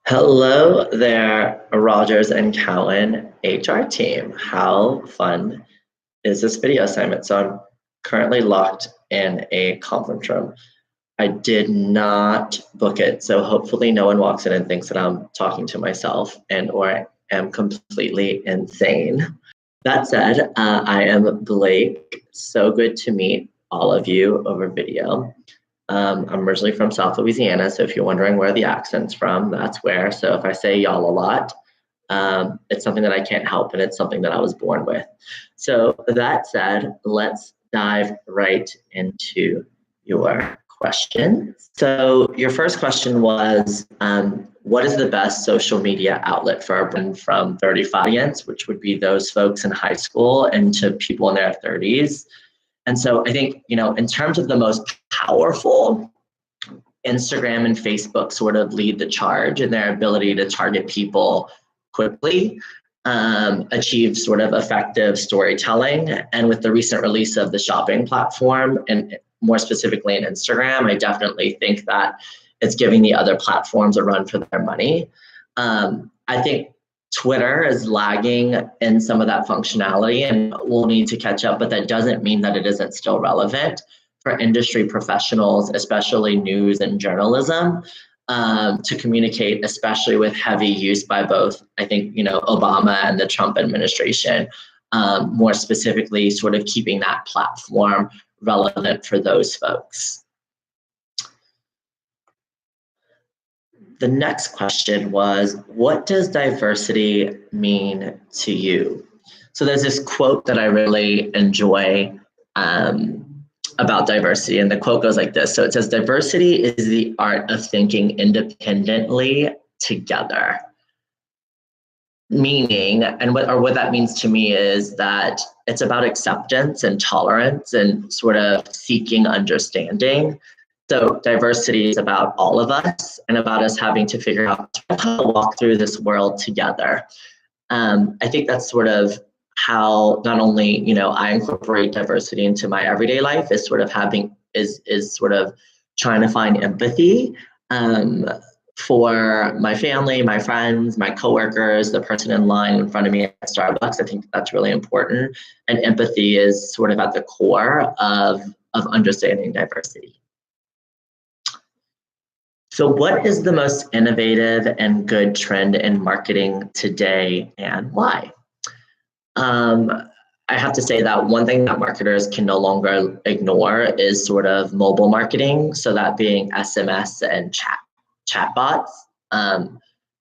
Hello there, Rogers and Cowan HR team. How fun is this video assignment? So I'm currently locked in a conference room. I did not book it, so hopefully no one walks in and thinks that I'm talking to myself and or am completely insane. That said, I am Blake. So good to meet all of you over video. I'm originally from South Louisiana, so if you're wondering where the accent's from, that's where. So if I say y'all a lot, it's something that I can't help, and it's something that I was born with. So that said, let's dive right into your question. So your first question was, what is the best social media outlet for our brand from 35 audience, which would be those folks in high school and to people in their 30s? And so I think, in terms of the most powerful, Instagram and Facebook sort of lead the charge in their ability to target people quickly, achieve sort of effective storytelling. And with the recent release of the shopping platform, and more specifically in Instagram, I definitely think that it's giving the other platforms a run for their money. I think Twitter is lagging in some of that functionality and we'll need to catch up, but that doesn't mean that it isn't still relevant for industry professionals, especially news and journalism, to communicate, especially with heavy use by both, I think, Obama and the Trump administration, more specifically sort of keeping that platform relevant for those folks. The next question was, what does diversity mean to you? So there's this quote that I really enjoy about diversity, and the quote goes like this. So it says, diversity is the art of thinking independently together. Meaning, and what that means to me is that it's about acceptance and tolerance and sort of seeking understanding. So diversity is about all of us and about us having to figure out how to walk through this world together. I think that's sort of how not only I incorporate diversity into my everyday life is sort of sort of trying to find empathy for my family, my friends, my coworkers, the person in line in front of me at Starbucks. I think that's really important, and empathy is sort of at the core of understanding diversity. So what is the most innovative and good trend in marketing today and why? I have to say that one thing that marketers can no longer ignore is sort of mobile marketing. So that being SMS and chatbots,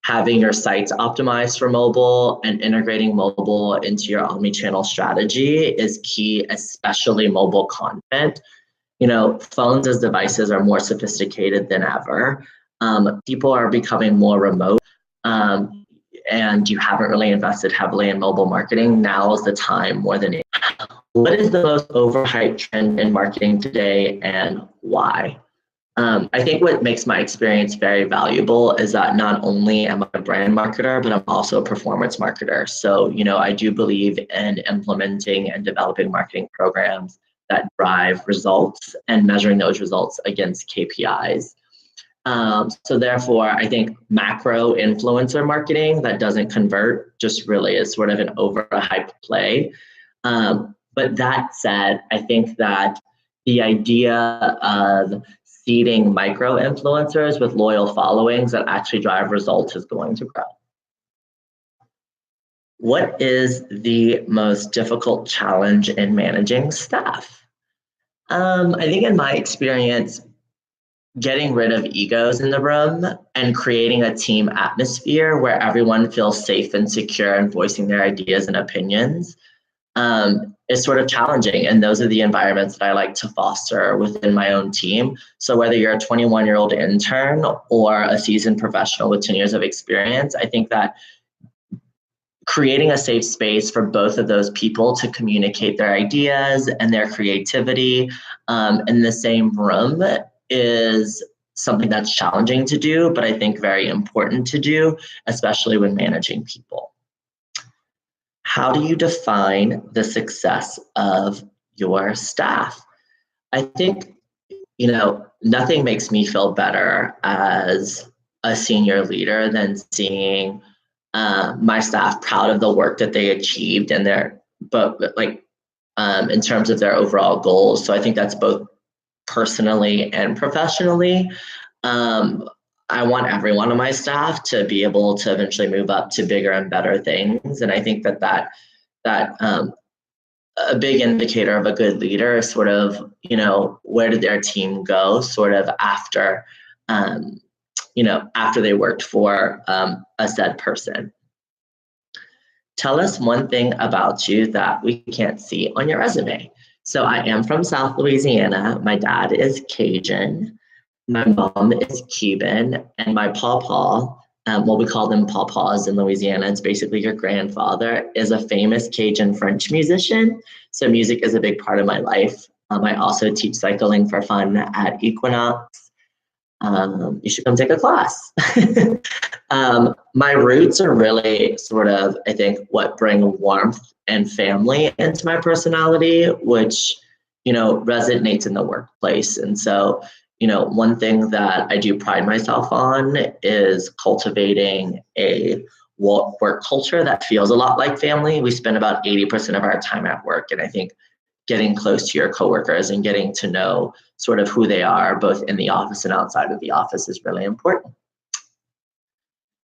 having your sites optimized for mobile and integrating mobile into your omnichannel strategy is key, especially mobile content. Phones as devices are more sophisticated than ever. People are becoming more remote, and you haven't really invested heavily in mobile marketing. Now is the time more than ever. What is the most overhyped trend in marketing today and why? I think what makes my experience very valuable is that not only am I a brand marketer, but I'm also a performance marketer. So, I do believe in implementing and developing marketing programs that drive results and measuring those results against KPIs. So therefore, I think macro influencer marketing that doesn't convert just really is sort of an overhyped play. But that said, I think that the idea of seeding micro influencers with loyal followings that actually drive results is going to grow. What is the most difficult challenge in managing staff? I think in my experience, getting rid of egos in the room and creating a team atmosphere where everyone feels safe and secure in voicing their ideas and opinions is sort of challenging. And those are the environments that I like to foster within my own team. So whether you're a 21-year-old intern or a seasoned professional with 10 years of experience, I think that creating a safe space for both of those people to communicate their ideas and their creativity in the same room is something that's challenging to do, but I think very important to do, especially when managing people. How do you define the success of your staff? I think, nothing makes me feel better as a senior leader than seeing my staff proud of the work that they achieved and in terms of their overall goals. So I think that's both personally and professionally. I want every one of my staff to be able to eventually move up to bigger and better things. And I think that a big indicator of a good leader is sort of, where did their team go sort of after, after they worked for a said person. Tell us one thing about you that we can't see on your resume. So I am from South Louisiana. My dad is Cajun. My mom is Cuban, and my pawpaw, we call them pawpaws in Louisiana, it's basically your grandfather, is a famous Cajun French musician. So music is a big part of my life. I also teach cycling for fun at Equinox. You should come take a class. My roots are really sort of, I think, what bring warmth and family into my personality, which, resonates in the workplace. And so, one thing that I do pride myself on is cultivating a work culture that feels a lot like family. We spend about 80% of our time at work, and I think getting close to your coworkers and getting to know sort of who they are, both in the office and outside of the office, is really important.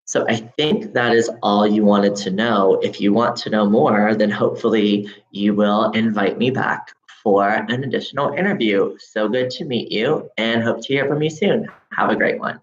So I think that is all you wanted to know. If you want to know more, then hopefully you will invite me back for an additional interview. So good to meet you and hope to hear from you soon. Have a great one.